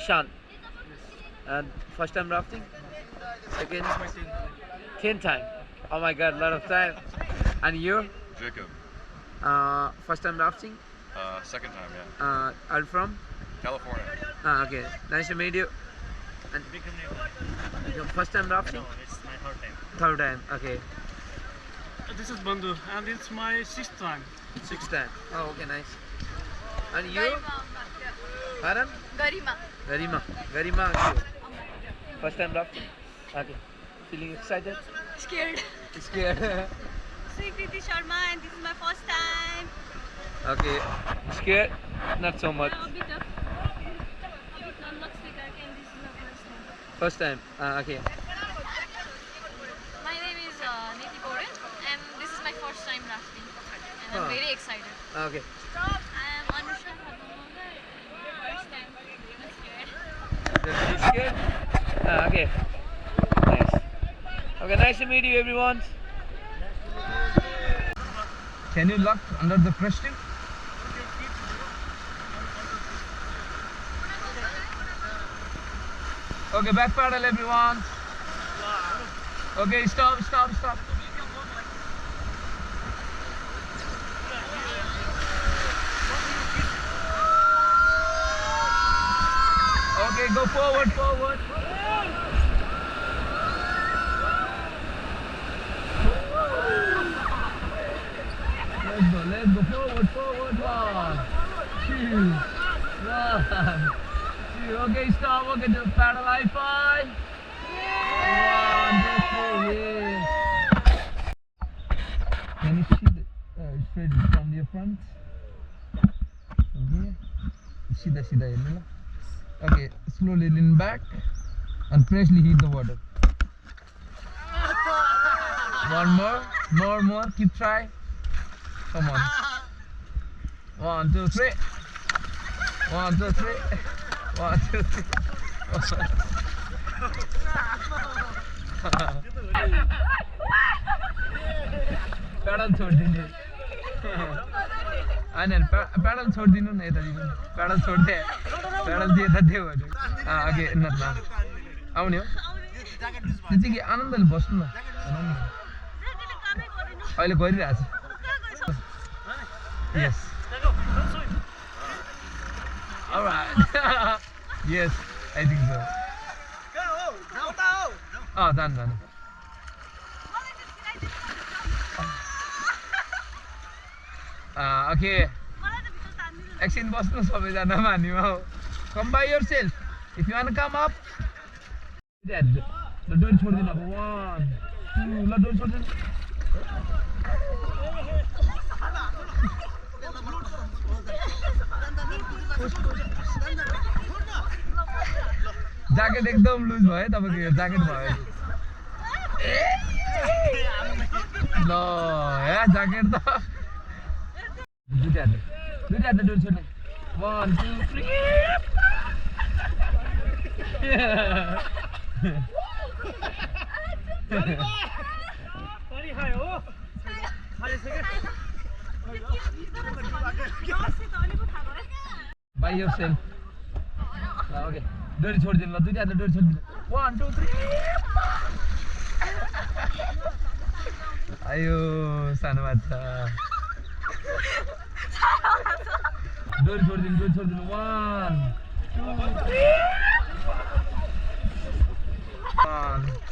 Ishan. And first time rafting? Second? 10th time. Oh my god, a lot of time. And you? Jacob. First time rafting? Second time, yeah. Are you from? California. Okay. Nice to meet you. And your first time rafting? No, it's my third time. Third time. Okay. This is Bandhu, and it's my sixth time. Sixth time. Oh, okay, nice. And you? Pardon? Garima. Garima. Garima. You. First time rafting? Okay. Feeling excited? Scared. Scared? Kriti Sharma, and this is my first time. Okay. Scared? Not so much. A bit of. I'm not scared, and this is my first First time. time. Okay. My name is Niti Gorin, and this is my first time rafting, and I'm very excited. Okay. I am Anusha Khatmandu. First time. I'm scared. You scared? Okay. Nice. Okay, nice to meet you, everyone. Can you look under the cresting? Okay, back paddle, everyone. Okay, stop. Okay, go forward. Let's go forward. 1, 2, 1, 2. Okay, stop. Okay, just paddle high five. 1, 2, 3. Yes. Can you see the straight from your front? Okay. Sida हेर्नु ल. Okay, slowly lean back and freshly hit the water. One more. Keep try. Come on. 1, 2, 3. 1, 2, 3. 1, 2, 3. Paddle छोडिदिनु. होइन pedal छोडिदिनु न यता दिनु. Pedal छोड्दे. Pedal दिए त दियो भने. अघि न आउने हो. त्यो चाहिँ के आनन्दले बस्नु न. अहिले गरिरहेछ. Yes. All right. Yes, I think so. Oh, done. Okay. Action boss no sabajana mani ho. Come by yourself. If you want to come up. Dad. The door chhod dina. 1, 2. La door chhod dina. Jacket एकदम लुज भयो तपाईको यो jacket भयो ल या jacket त दुईटा door छोड्ने 1, 2, 3 By yourself. Okay. डोरी छोडिदिनु ल दुईटा डोरी छोडिदिनु 1, 2, 3 आयो सानो बाच्छा डोरी छोडिदिनु 1, 2, 3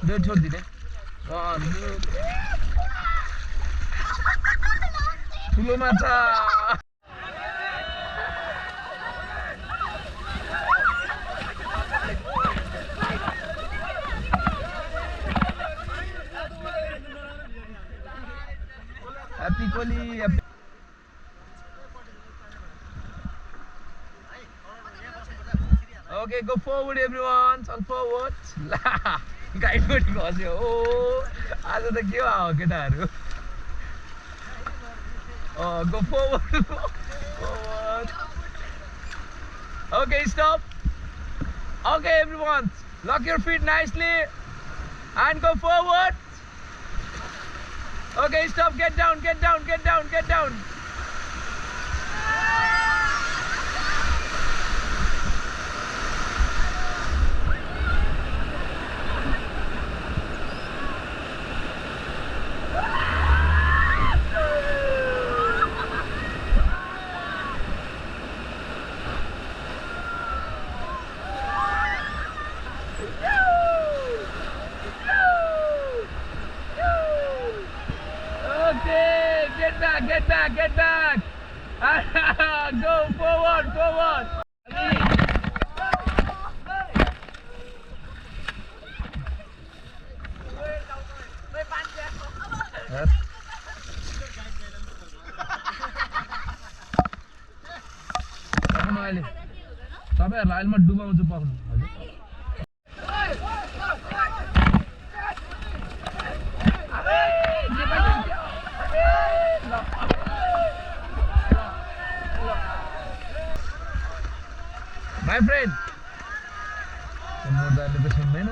डोरी छोडिदिने 1, 2 ठुलो माछा Happy Koli. Okay, go forward everyone. All forward. Guide what goes here. Oh, आज त के भयो केटाहरु. Oh, go forward. Forward. Okay, stop. Okay, everyone. Lock your feet nicely and go forward. Okay, stop. Get down. केटाहरूलाई अहिले म डुबाउँछु पक्नु हजुर My friend. Kemudian itu semen.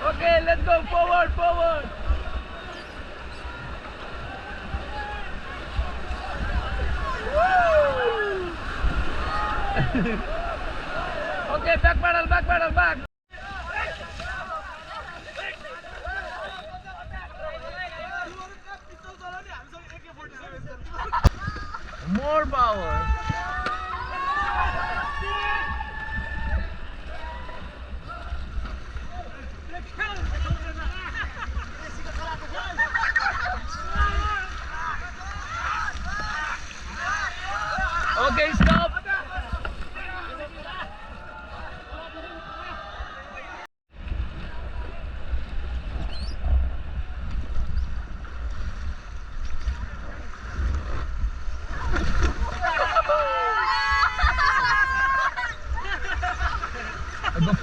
Okay, let's go forward, forward. Okay, back pedal, back. More power. Okay, stop. Go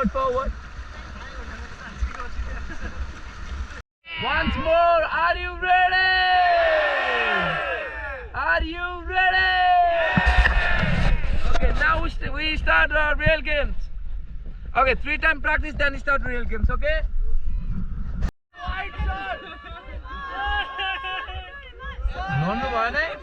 forward. Once more, are you ready? Are you ready? Okay, now we start our real games. Okay, 3 time practice, then start real games, okay? No, one, eh?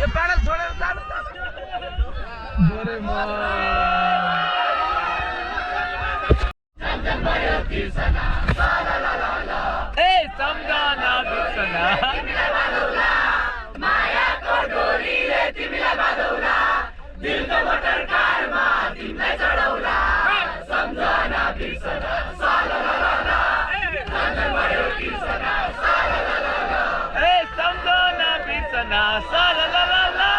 ये pedal छोड़े ए सम्झना बिर्सना माया को डोरीले तिमीलाई बाँधौला दिलको motor कारमा तिमीलाई चढौला सम्झना बिर्सना साला ला ला ला सम्झना भयो बिर्सना साला ला ला ला ए सम्झना बिर्सना साला ला ला ला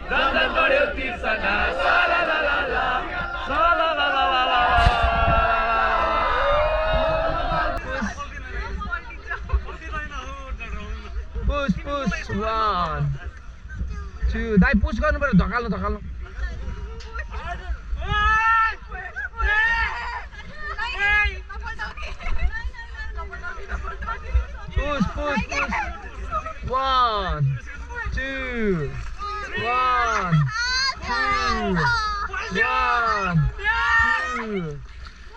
सम्झना भयो बिर्सना साला ला ला ला साला ला ला ला ला push 1 2 दाइ पुश गर्नु पर्यो धकाल्नु push 1 2 1 2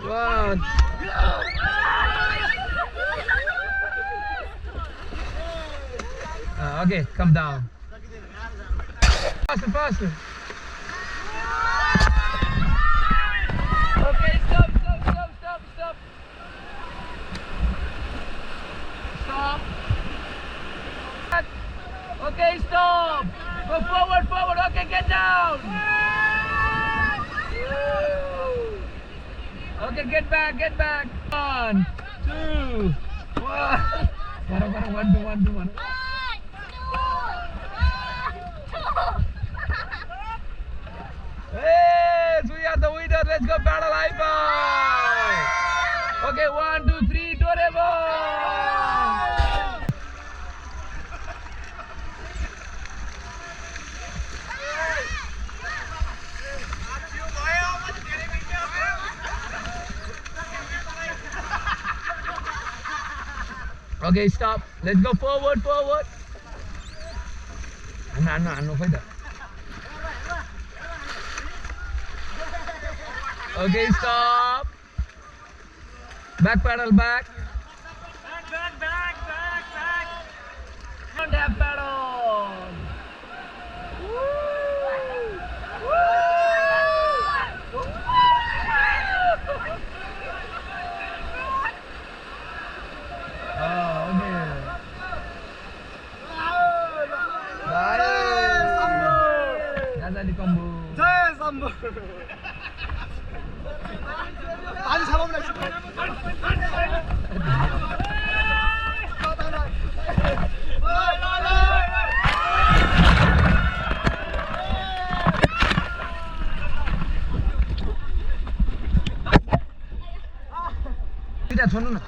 1 okay, come down. Faster. Okay, stop. Stop. Okay, stop. Go forward. Okay, get down. Okay, get back. 1 2 1 1 Hey, we are the winner. Let's go paddle high five. Okay, 1 2 3, Dorebo. Okay, stop. Let's go forward. No, further. Okay, stop. Back pedal, back. Don't have pedal. Woo. दुईटा छोड्नु न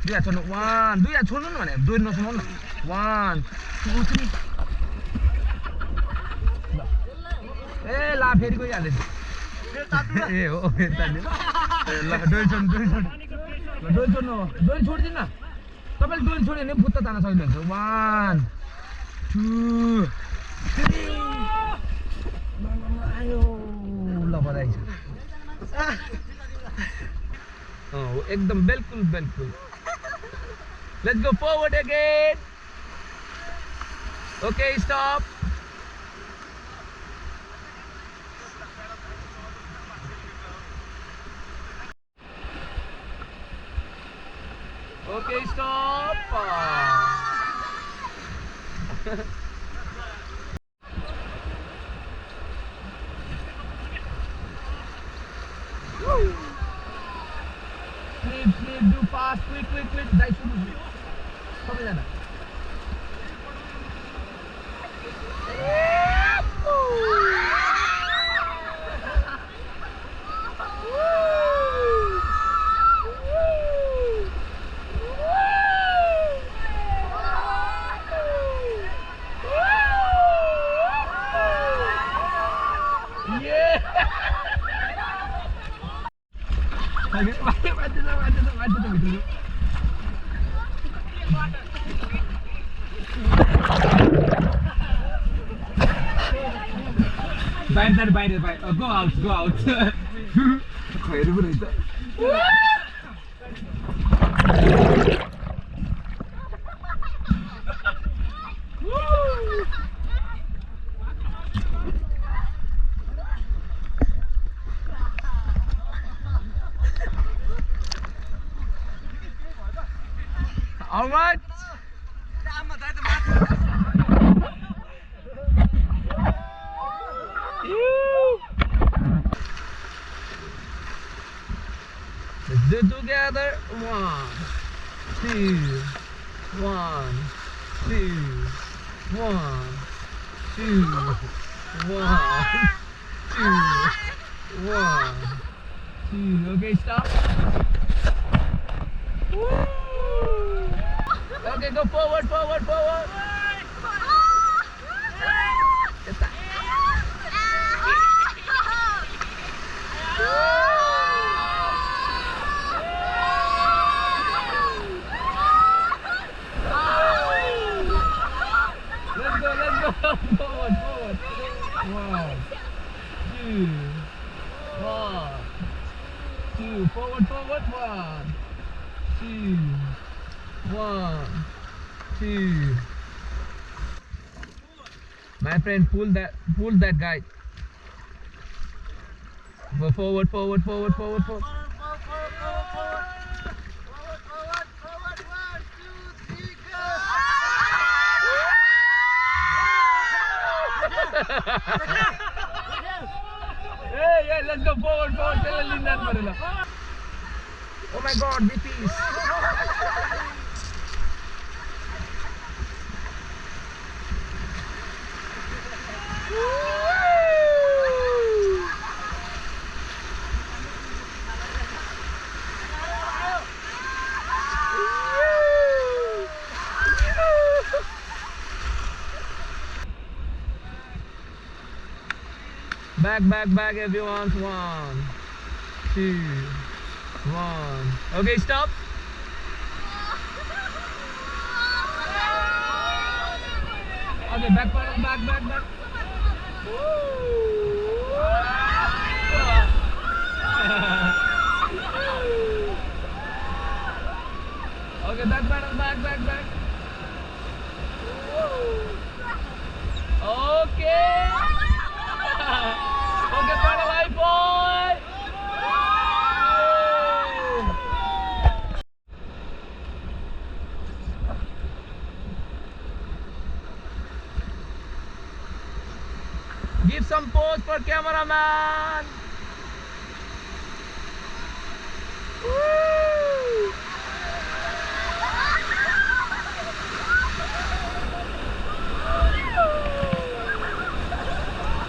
दुईटा छोड्नु 1 दुईटा छोड्नु न भने डोरी नछोड्नु न 1 2 3 ए ला फेरि गइहाल्छ ए हो फेरि तान्यो ल डोरी छोड्नु ल डोरी छोड्नु डोरी छोड्दिन न तपाईले डोरी छोड्यो भने फुत्ता तान्न सक्नुहुन्छ 1 2 3 आयो ल बधाई छ एकदम बिल्कुल let's go forward again okay stop okay stop Flip, do fast, quick, dive through. Come on, Bite. Go out. All right. Let's do it together. 1 2 1 2 1 2 1 2 1 2 Okay, stop. Okay, go forward. Let's go. Forward. 1 2 1 2 forward 1 2 1 2 My friend, pull that guy. Go forward. Forward, 1, 2, 3, go! Hey, let's go forward. Oh my God, be peace. Back, everyone. 1 2 1 Okay, stop. Okay, back. Okay, back. Okay. Okay, paddle high, boy. Give some pose for cameraman. Woo!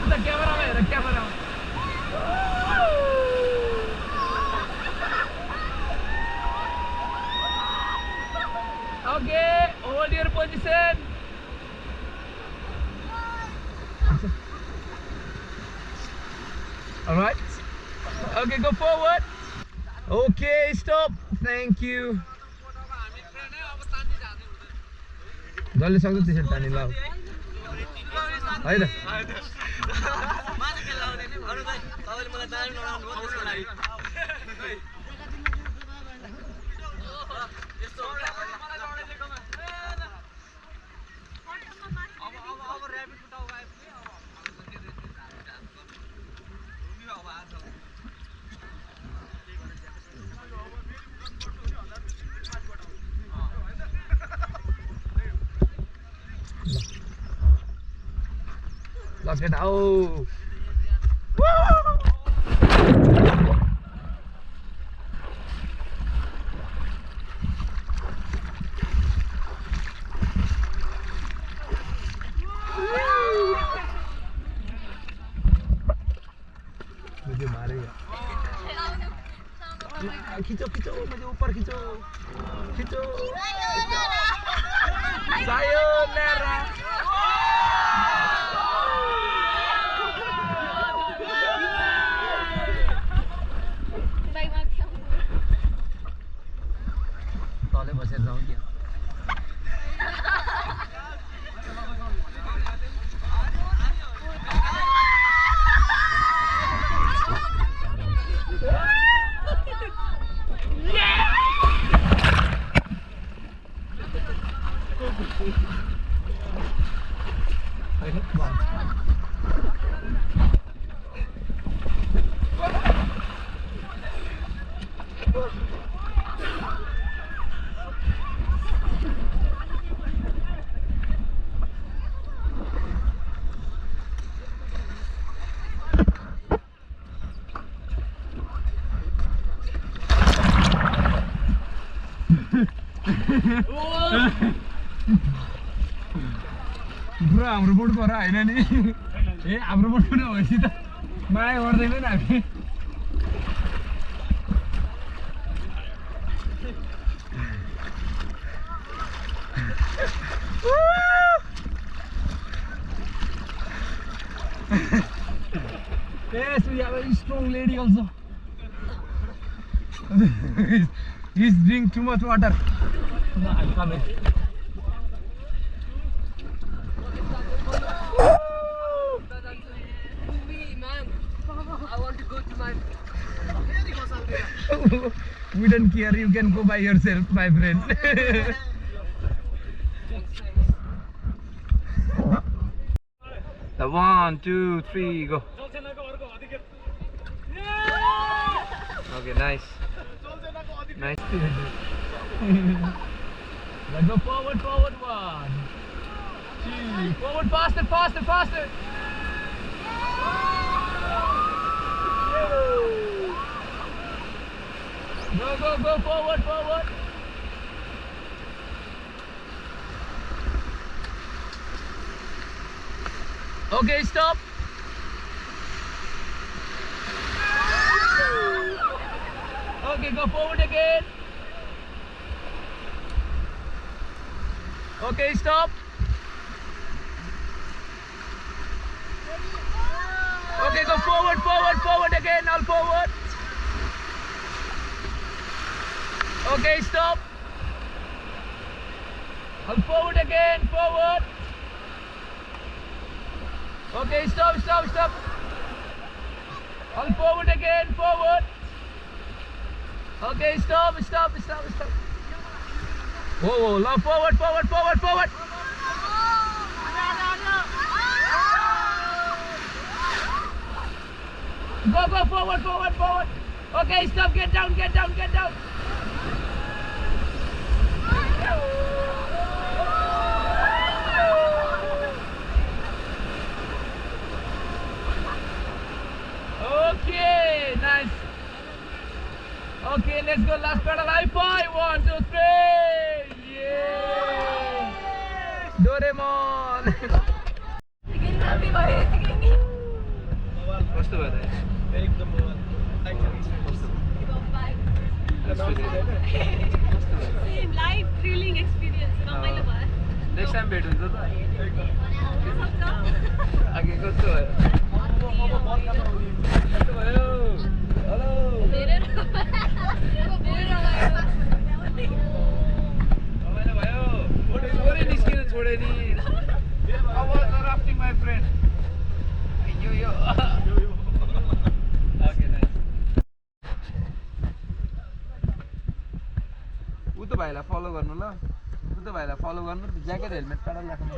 The camera. position. All right. Okay, go forward. Okay, stop. Thank you. जल्दी सक्दो त्यसरी तानी ल है त Lock it out. Woo! मुझे मारेगा खींचो खींचो मुझे ऊपर खींचो खींचो sayonara तले बसेर जाउँ क्या Bro, हाम्रो बोट पर हैन नि ए हाम्रो बोट पनि होइसी त माया गर्दैन नि हामी Yes, we have a strong lady also. He's drinking too much water. No, I'm coming. I want to go to my... We don't care, you can go by yourself, my friend. The 1, 2, 3, go. Okay, nice. Nice. Let's go forward, forward. 1, 2, forward, faster, faster, faster. Go, go, go, forward, forward. Okay, stop. Okay, go forward again. Okay, stop. Okay, go forward, forward, forward again, all forward. Okay, stop. All forward again, forward. Okay, stop, stop, stop. All forward again, forward. Okay, stop, stop, stop, stop. Whoa, whoa, now forward, forward, forward, forward. Go, go, forward, forward, forward. Okay, stop, get down, get down, get down. Okay, nice. Okay, let's go last pedal. High five. 1, 2, 3. Yeah. Doraemon. कस्तो भयो त एकदम Same life thrilling experience रमाइलो भयो next time भेट हुन्छ त अघि कस्तो भयो कस्तो भयो हेलो रमाइलो भयो छोडे निस्किनु छोडे नि अब rafting my friend yo okay nice उ त भाइलाई फलो गर्नु ल उ त भाइलाई फलो गर्नु ज्याकेट हेलमेट टाढा राख्नु